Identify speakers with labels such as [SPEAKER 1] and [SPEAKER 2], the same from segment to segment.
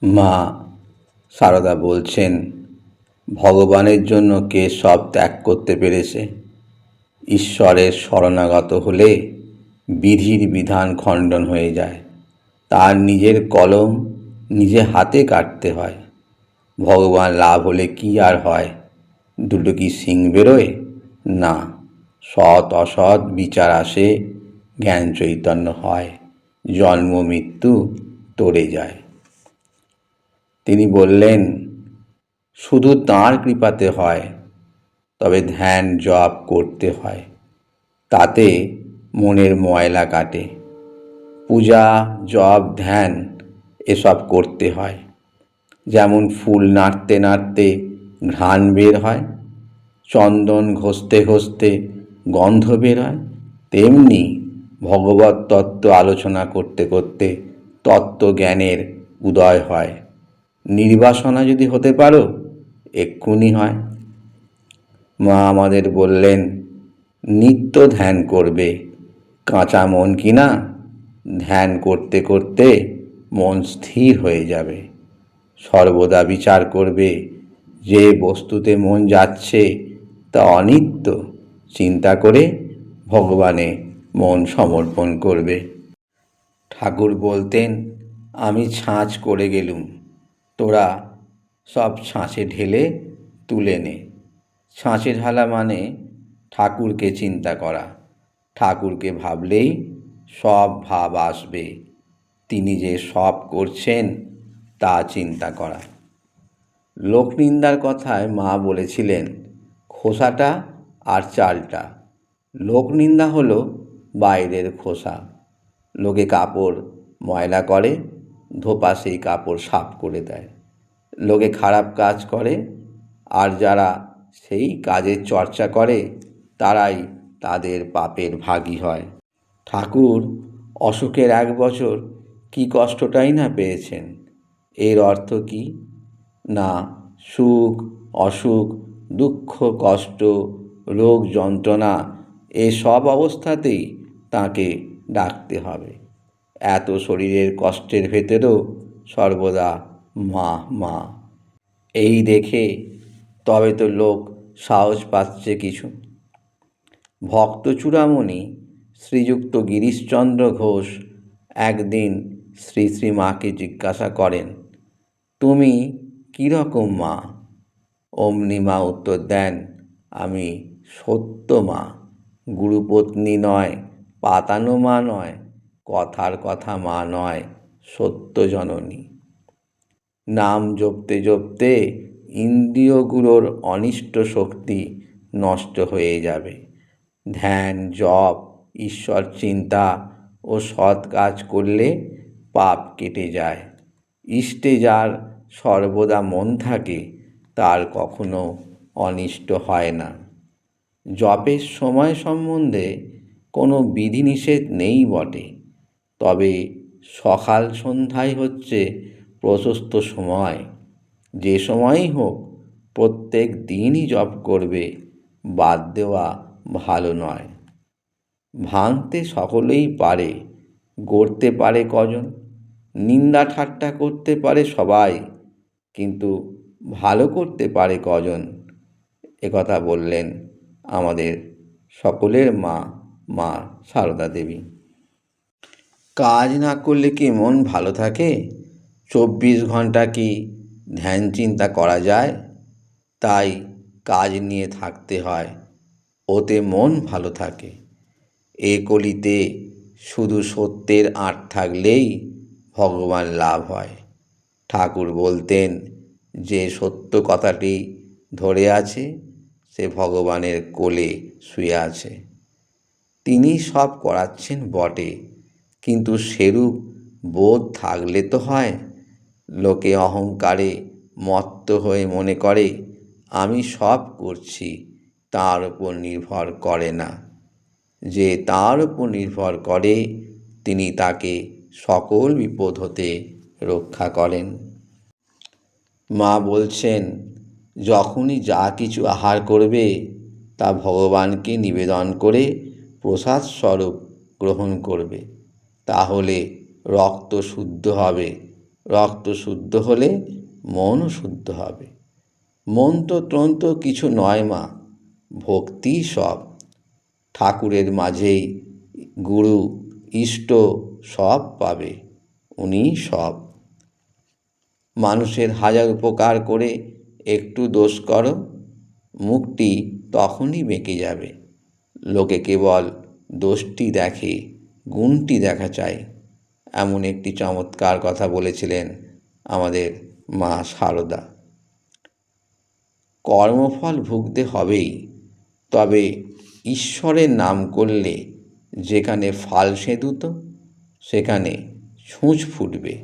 [SPEAKER 1] মা সারদা বলছেন, ভগবানের জন্য কে সব ত্যাগ করতে পেরেছে। ঈশ্বরের শরণাগত হলে বিধির বিধান খণ্ডন হয়ে যায়। তার নিজের কলম নিজে হাতে কাটতে হয়। ভগবান লাভ হলে কি আর হয়? দুটো কি শিং বেরোয়? না, সৎ অসৎ বিচার আসে, জ্ঞান চৈতন্য হয়, জন্ম মৃত্যু তরে যায়। তিনি বললেন, শুধু তাঁর কৃপাতে হয়, তবে ধ্যান জপ করতে হয়। তাতে মনের ময়লা কাটে। পূজা জপ ধ্যান এসব করতে হয়। যেমন ফুল নাড়তে নাড়তে ঘ্রাণ বের হয়, চন্দন ঘষতে ঘষতে গন্ধ বের হয়, তেমনি ভগবত তত্ত্ব আলোচনা করতে করতে তত্ত্বজ্ঞানের উদয় হয়। নির্বাসনা যদি হতে পারো, এক্ষুনি হয়। মা আমাদের বললেন, নিত্য ধ্যান করবে। কাঁচা মন কিনা, ধ্যান করতে করতে মন স্থির হয়ে যাবে। সর্বদা বিচার করবে, যে বস্তুতে মন যাচ্ছে তা অনিত্য চিন্তা করে ভগবানে মন সমর্পণ করবে। ঠাকুর বলতেন, আমি ছাঁচ করে গেলুম, তোরা সব ছাঁচে ঢেলে তুলে নে। ছাঁচে ঢালা মানে ঠাকুরকে চিন্তা করা। ঠাকুরকে ভাবলেই সব ভাব আসবে। তিনি যে সব করছেন তা চিন্তা করা। লোকনিন্দার কথায় মা বলেছিলেন, খোসাটা আর চালটা। লোকনিন্দা হলো বাইরের খোসা। লোকে কাপড় ময়লা করে, ধোপা সেই কাপড় সাফ করে দেয়। লোকে খারাপ কাজ করে, আর যারা সেই কাজের চর্চা করে তারাই তাদের পাপের ভাগী হয়। ঠাকুর অসুখের 1 বছর কি কষ্টটাই না পেয়েছেন। এর অর্থ কি? না, সুখ অসুখ দুঃখ কষ্ট রোগ যন্ত্রণা এসব অবস্থাতেই তাকে ডাকতে হবে। এত শরীরের কষ্টের ভেতরেও সর্বদা মা মা এই দেখে তবে তো লোক সাহস পাচ্ছে কিছু। ভক্ত চূড়ামণি শ্রীযুক্ত গিরিশচন্দ্র ঘোষ একদিন শ্রী শ্রী মাকে জিজ্ঞাসা করেন, তুমি কীরকম মা? অমনি মা উত্তর দেন, আমি সত্য মা, গুরুপত্নী নয়, পাতানো মা নয়, কথার কথা মা নয়, সত্য জননী। নাম জপতে জপতে ইন্দ্রিয়গুলোর অনিষ্ট শক্তি নষ্ট হয়ে যাবে। ধ্যান জপ ঈশ্বর চিন্তা ও সৎ কাজ করলে পাপ কেটে যায়। ইষ্টে যার সর্বদা মন থাকে তার কখনো অনিষ্ট হয় না। জপের সময় সম্বন্ধে কোনো বিধিনিষেধ নেই বটে, তবে সকাল সন্ধ্যায় হচ্ছে প্রশস্ত সময়। যে সময়ই হোক প্রত্যেক দিনই জপ করবে, বাদ দেওয়া ভালো নয়। ভাঙতে সকলেই পারে, গড়তে পারে কজন? নিন্দা ঠাট্টা করতে পারে সবাই, কিন্তু ভালো করতে পারে কজন? একথা বললেন আমাদের সকলের মা মা সারদা দেবী। কাজ না করলে কি মন ভালো থাকে? 24 ঘন্টা কি ধ্যান চিন্তা করা যায়? তাই কাজ নিয়ে থাকতে হয়, ওতে মন ভালো থাকে। এ কলিতে শুধু সত্যের আঁট থাকলেই ভগবান লাভ হয়। ঠাকুর বলতেন, যে সত্য কথাটি ধরে আছে সে ভগবানের কোলে শুয়ে আছে। তিনি সব করাচ্ছেন বটে, কিন্তু সেরূপ বোধ থাকলে তো হয়। লোকে অহংকারে মত্ত হয়ে মনে করে আমি সব করছি, তার উপর নির্ভর করে না। যে তার উপর নির্ভর করে তিনি তাকে সকল বিপদ হতে রক্ষা করেন। মা বলছেন, যখনই যা কিছু আহার করবে তা ভগবানকে নিবেদন করে প্রসাদ স্বরূপ গ্রহণ করবে। তাহলে রক্ত শুদ্ধ হবে, রক্ত শুদ্ধ হলে মনও শুদ্ধ হবে। মন্ত্র তন্ত্র কিছু নয় মা, ভক্তি সব। ঠাকুরের মাঝেই গুরু ইষ্ট সব পাবে, উনি সব। মানুষের হাজার উপকার করে একটু দোষ করো, মুখটি তখনই বেঁকে যাবে। লোকে কেবল দোষটি দেখে, গুণটি দেখা চায়। এমন একটি চমৎকার কথা বলেছিলেন আমাদের মা সারদা। কর্মফল ভুগতে হবেই, তবে ঈশ্বরের নাম করলে যেখানে ফাল সেঁতুত সেখানে ছুঁচ ফুটবে।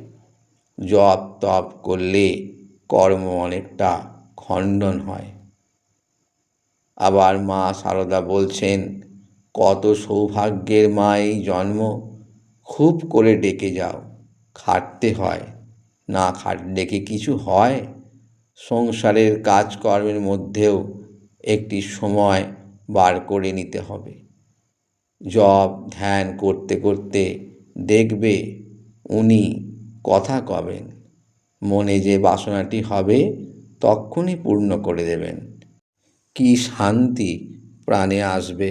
[SPEAKER 1] জপ তপ করলে কর্ম অনেকটা খণ্ডন হয়। আবার মা সারদা বলছেন, কত সৌভাগ্যের মা এই জন্ম, খুব করে ডেকে যাও, খাটতে হয়, না খাটলে কি কিছু হয়? সংসারের কাজকর্মের মধ্যেও একটি সময় বার করে নিতে হবে। জপ ধ্যান করতে করতে দেখবে উনি কথা কবেন, মনে যে বাসনাটি হবে তক্ষুনি পূর্ণ করে দেবেন। কি শান্তি প্রাণে আসবে।